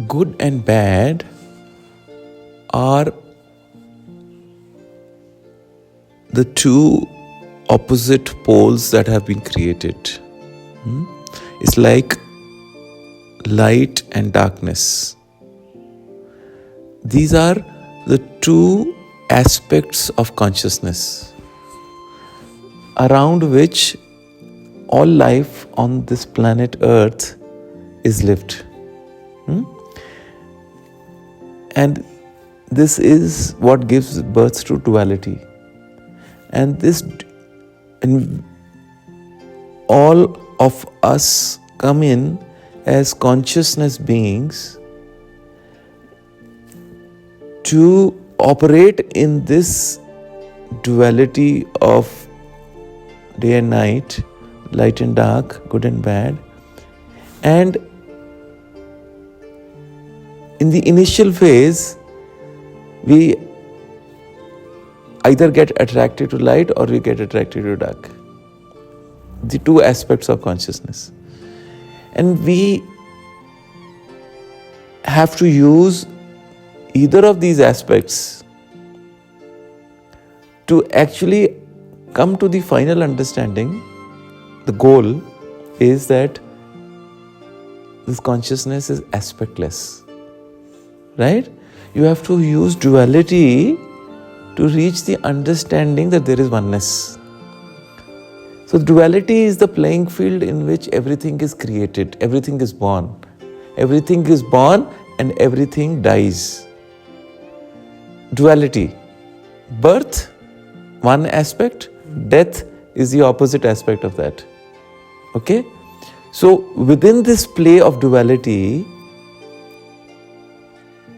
Good and bad are the two opposite poles that have been created. It's like light and darkness. These are the two aspects of consciousness around which all life on this planet Earth is lived. And this is what gives birth to duality. And all of us come in as consciousness beings to operate in this duality of day and night, light and dark, good and bad. And in the initial phase, we either get attracted to light or we get attracted to dark. The two aspects of consciousness. And we have to use either of these aspects to actually come to the final understanding. The goal is that this consciousness is aspectless. Right? You have to use duality to reach the understanding that there is oneness. So duality is the playing field in which everything is created, everything is born. Everything is born and everything dies. Duality. Birth, one aspect. Death is the opposite aspect of that. Okay? So within this play of duality,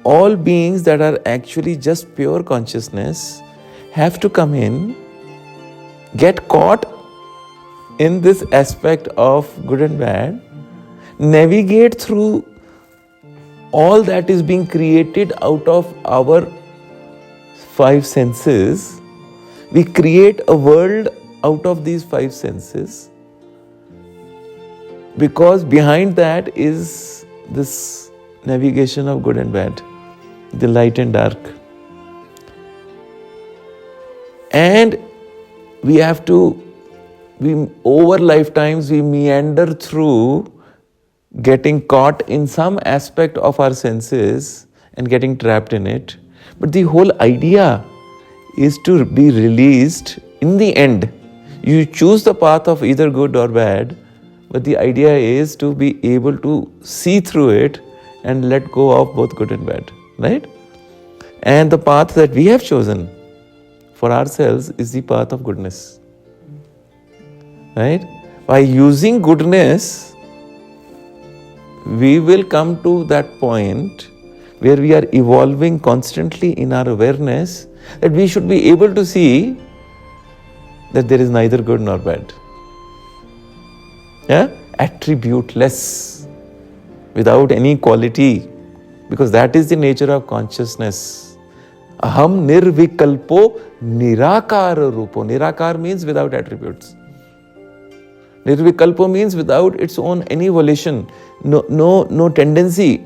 all beings that are actually just pure consciousness have to come in, get caught in this aspect of good and bad, navigate through all that is being created out of our five senses. We create a world out of these five senses because behind that is this navigation of good and bad, the light and dark. And over lifetimes we meander through getting caught in some aspect of our senses and getting trapped in it. But the whole idea is to be released in the end. You choose the path of either good or bad, but the idea is to be able to see through it and let go of both good and bad. Right? And the path that we have chosen for ourselves is the path of goodness. Right? By using goodness, we will come to that point where we are evolving constantly in our awareness that we should be able to see that there is neither good nor bad. Yeah? Attributeless, without any quality. Because that is the nature of consciousness. Aham nirvikalpo nirakara rupo. Nirakar means without attributes. Nirvikalpo means without its own any volition. No tendency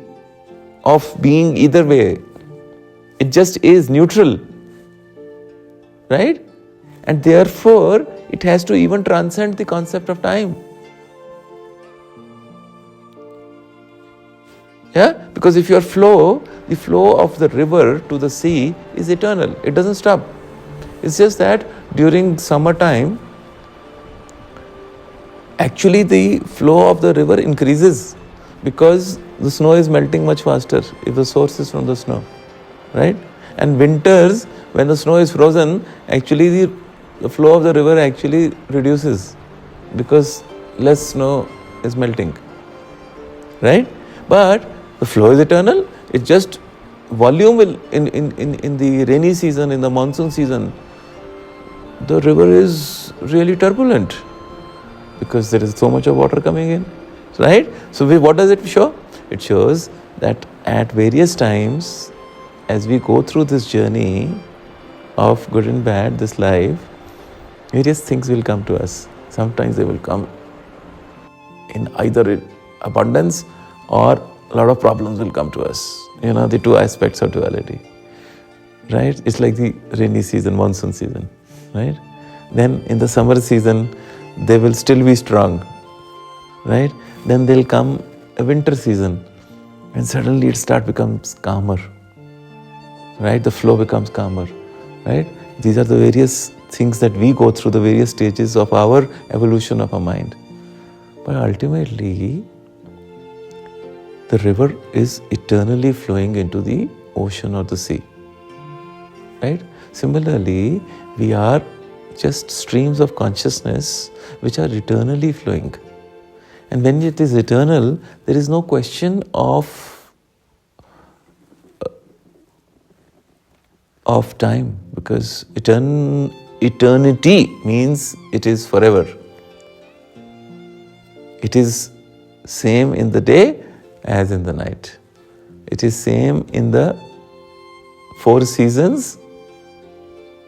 of being either way. It just is neutral. Right? And therefore, it has to even transcend the concept of time. Yeah? Because if the flow of the river to the sea is eternal. It doesn't stop. It's just that during summertime, actually the flow of the river increases because the snow is melting much faster if the source is from the snow. Right? And winters, when the snow is frozen, actually the flow of the river actually reduces because less snow is melting. Right? But the flow is eternal. It just volume will in the rainy season, in the monsoon season, the river is really turbulent because there is so much of water coming in. Right? So what does it show? It shows that at various times, as we go through this journey of good and bad, this life, various things will come to us. Sometimes they will come in either abundance or a lot of problems will come to us. The two aspects of duality, right? It's like the rainy season, monsoon season, right? Then in the summer season, they will still be strong, right? Then they'll come a winter season and suddenly it becomes calmer, right? The flow becomes calmer, right? These are the various things that we go through, the various stages of our evolution of our mind. But ultimately, the river is eternally flowing into the ocean or the sea, right? Similarly, we are just streams of consciousness which are eternally flowing. And when it is eternal, there is no question of time, because eternity means it is forever. It is same in the day as in the night. It is same in the 4 seasons,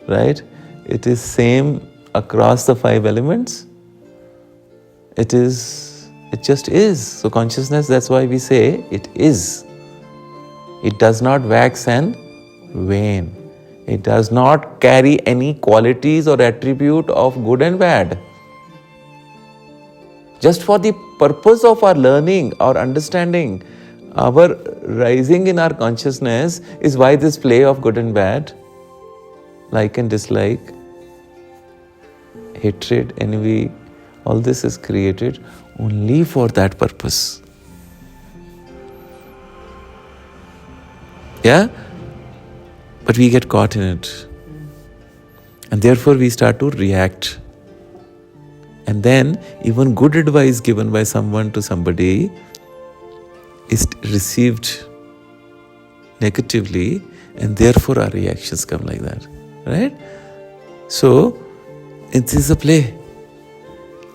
right? It is same across the 5 elements. It just is. So consciousness, that's why we say it is. It does not wax and wane. It does not carry any qualities or attribute of good and bad. Just for the purpose of our learning, our understanding, our rising in our consciousness is why this play of good and bad, like and dislike, hatred, envy, all this is created only for that purpose. Yeah? But we get caught in it. And therefore we start to react. And then even good advice given by someone to somebody is received negatively, and therefore our reactions come like that, right? So it is a play.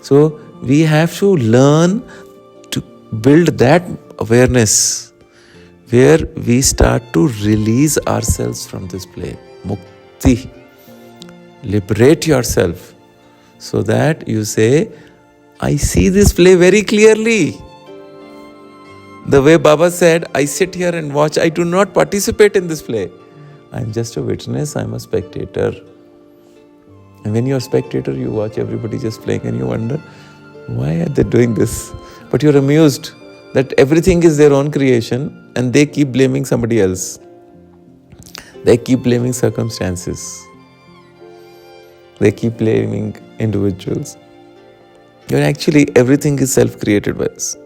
So we have to learn to build that awareness where we start to release ourselves from this play. Mukti. Liberate yourself so that you say, I see this play very clearly. The way Baba said, I sit here and watch. I do not participate in this play. I'm just a witness. I'm a spectator. And when you're a spectator, you watch everybody just playing and you wonder, why are they doing this? But you're amused that everything is their own creation and they keep blaming somebody else. They keep blaming circumstances. They keep blaming individuals. But actually, everything is self-created by us.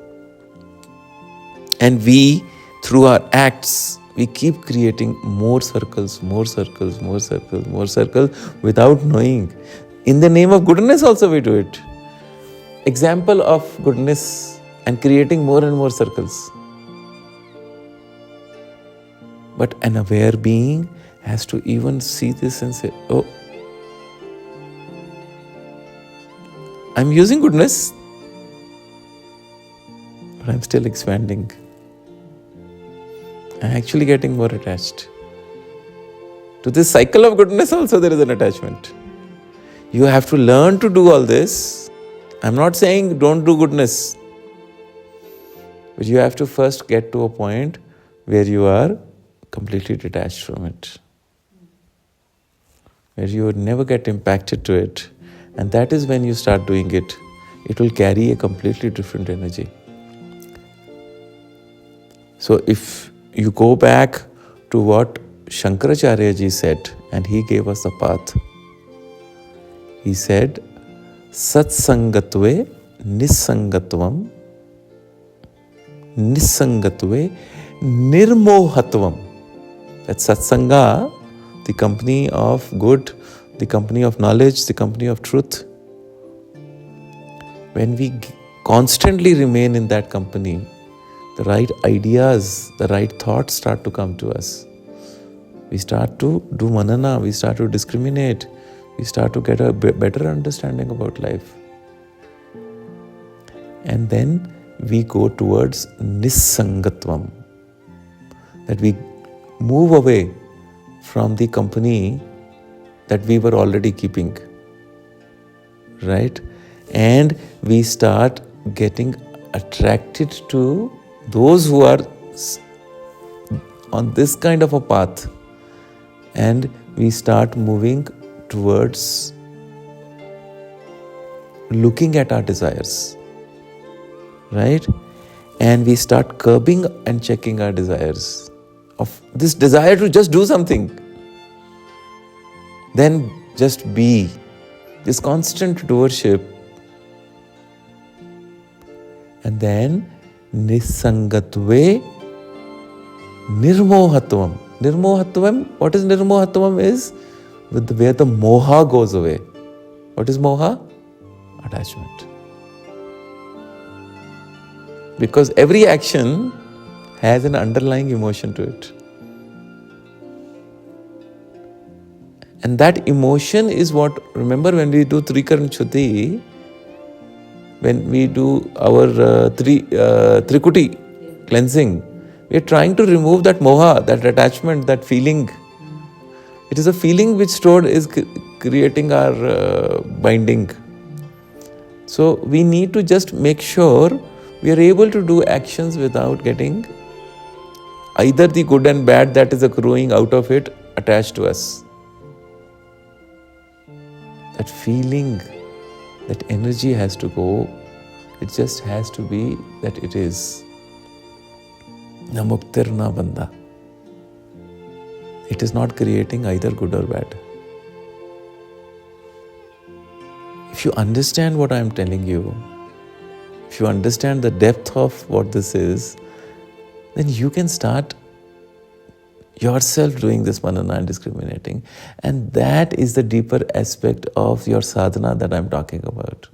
And we, through our acts, we keep creating more circles, without knowing. In the name of goodness also we do it. Example of goodness and creating more and more circles. But an aware being has to even see this and say, oh, I'm using goodness, but I'm still expanding. I'm actually getting more attached. To this cycle of goodness also there is an attachment. You have to learn to do all this. I'm not saying don't do goodness. But you have to first get to a point where you are completely detached from it. Where you would never get impacted to it. And that is when you start doing it. It will carry a completely different energy. So if you go back to what Shankaracharya ji said, and he gave us the path. He said, Satsangatve Nisangatvam Nisangatve Nirmohatvam. That's Satsanga, the company of good, the company of knowledge, the company of truth. When we constantly remain in that company, the right ideas, the right thoughts start to come to us. We start to do manana, we start to discriminate, we start to get a better understanding about life. And then we go towards Nissangatvam. That we move away from the company that we were already keeping. Right? And we start getting attracted to those who are on this kind of a path, and we start moving towards looking at our desires, right? And we start curbing and checking our desires, of this desire to just do something, then just be, this constant doership. And then Nisangatve Nirmohatvam. Nirmohatvam, what is Nirmohatvam is where the moha goes away. What is moha? Attachment. Because every action has an underlying emotion to it. And that emotion is what, remember when we do Trikaran Shuddhi, when we do our Trikuti cleansing, we are trying to remove that moha, that attachment, that feeling. It is a feeling which stored is creating our binding. So we need to just make sure we are able to do actions without getting either the good and bad that is accruing out of it attached to us. That feeling, that energy has to go. It just has to be that it is. Na muktir na banda. It is not creating either good or bad. If you understand what I am telling you, if you understand the depth of what this is, then you can start yourself doing this manana and discriminating. And that is the deeper aspect of your sadhana that I'm talking about.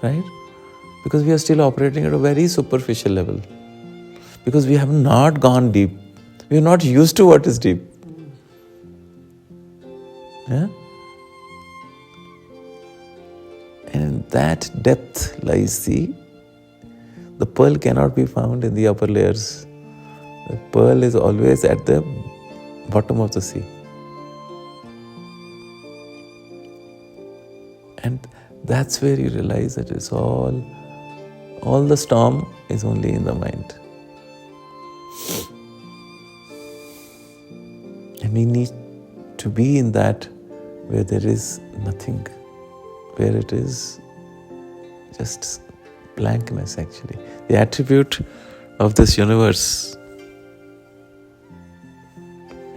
Right? Because we are still operating at a very superficial level. Because we have not gone deep. We are not used to what is deep. Yeah? And in that depth lies the pearl cannot be found in the upper layers. The pearl is always at the bottom of the sea. And that's where you realize that it's all the storm is only in the mind. And we need to be in that where there is nothing, where it is just blankness actually. The attribute of this universe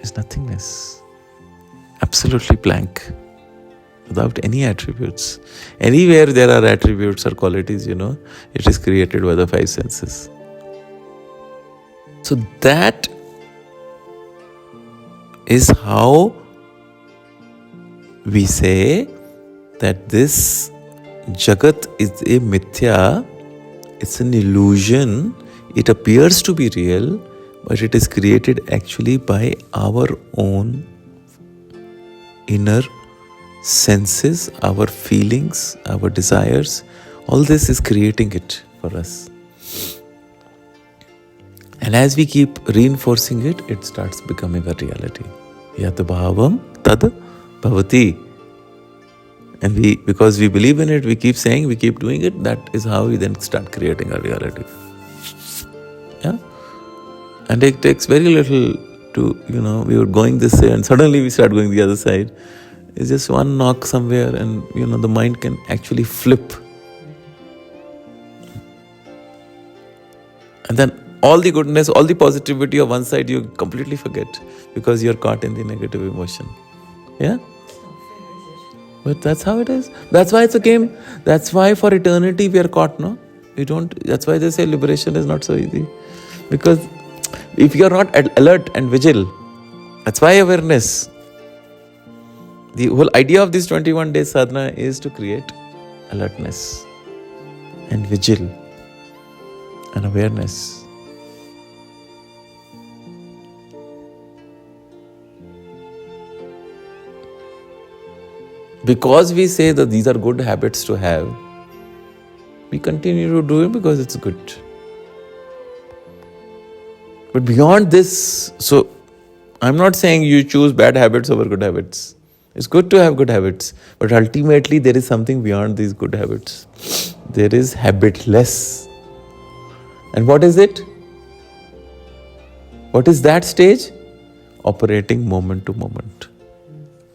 is nothingness. Absolutely blank. Without any attributes. Anywhere there are attributes or qualities, it is created by the five senses. So that is how we say that this Jagat is a mithya, it's an illusion, it appears to be real, but it is created actually by our own inner senses, our feelings, our desires. All this is creating it for us. And as we keep reinforcing it, it starts becoming a reality. Yat bhavam tad bhavati. And because we believe in it, we keep saying, we keep doing it, that is how we then start creating a reality. Yeah? And it takes very little to, we were going this way and suddenly we start going the other side. It's just one knock somewhere and, the mind can actually flip. And then all the goodness, all the positivity of one side, you completely forget because you're caught in the negative emotion. Yeah? But that's how it is. That's why it's a game. That's why for eternity we are caught, no? That's why they say liberation is not so easy. Because if you're not alert and vigil, that's why awareness. The whole idea of this 21 days sadhana is to create alertness and vigil and awareness. Because we say that these are good habits to have, We continue to do it because it's good. But beyond this, so I'm not saying you choose bad habits over good habits. It's good to have good habits, but ultimately there is something beyond these good habits. There is habitless. And what is it? What is that stage? Operating moment to moment.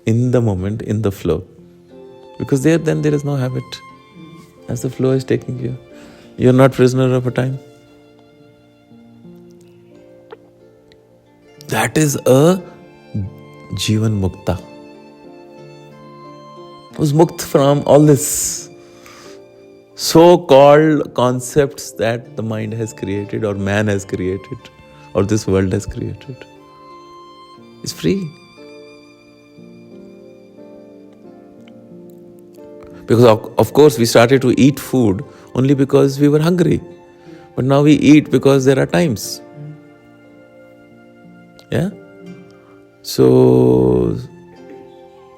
In the moment, in the flow. Because then there is no habit. As the flow is taking you. You're not prisoner of a time. That is a Jivan Mukta. Who's mukt from all this so-called concepts that the mind has created or man has created or this world has created. Is free. Because of course we started to eat food only because we were hungry. But now we eat because there are times. Yeah? So,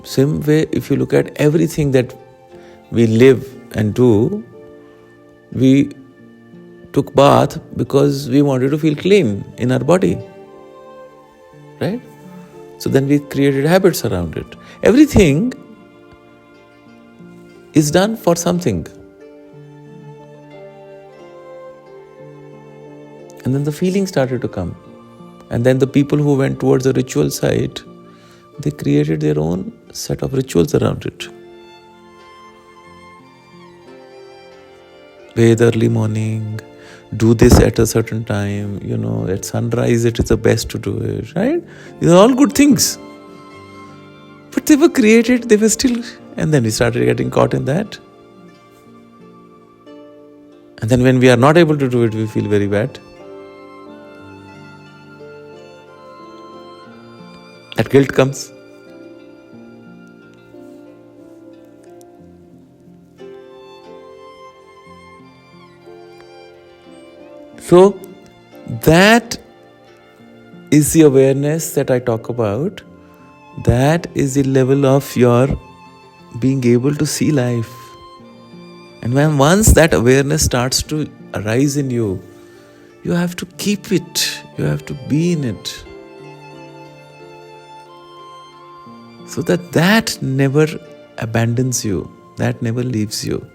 same way, if you look at everything that we live and do, we took bath because we wanted to feel clean in our body. Right? So then we created habits around it. Everything is done for something. And then the feeling started to come. And then the people who went towards the ritual side, they created their own set of rituals around it. Bathe early morning, do this at a certain time, at sunrise it is the best to do it, right? These are all good things. But they were created, they were still, and then we started getting caught in that. And then when we are not able to do it, we feel very bad. That guilt comes. So, that is the awareness that I talk about. That is the level of your being able to see life. And when once that awareness starts to arise in you, you have to keep it. You have to be in it. So that never abandons you. That never leaves you.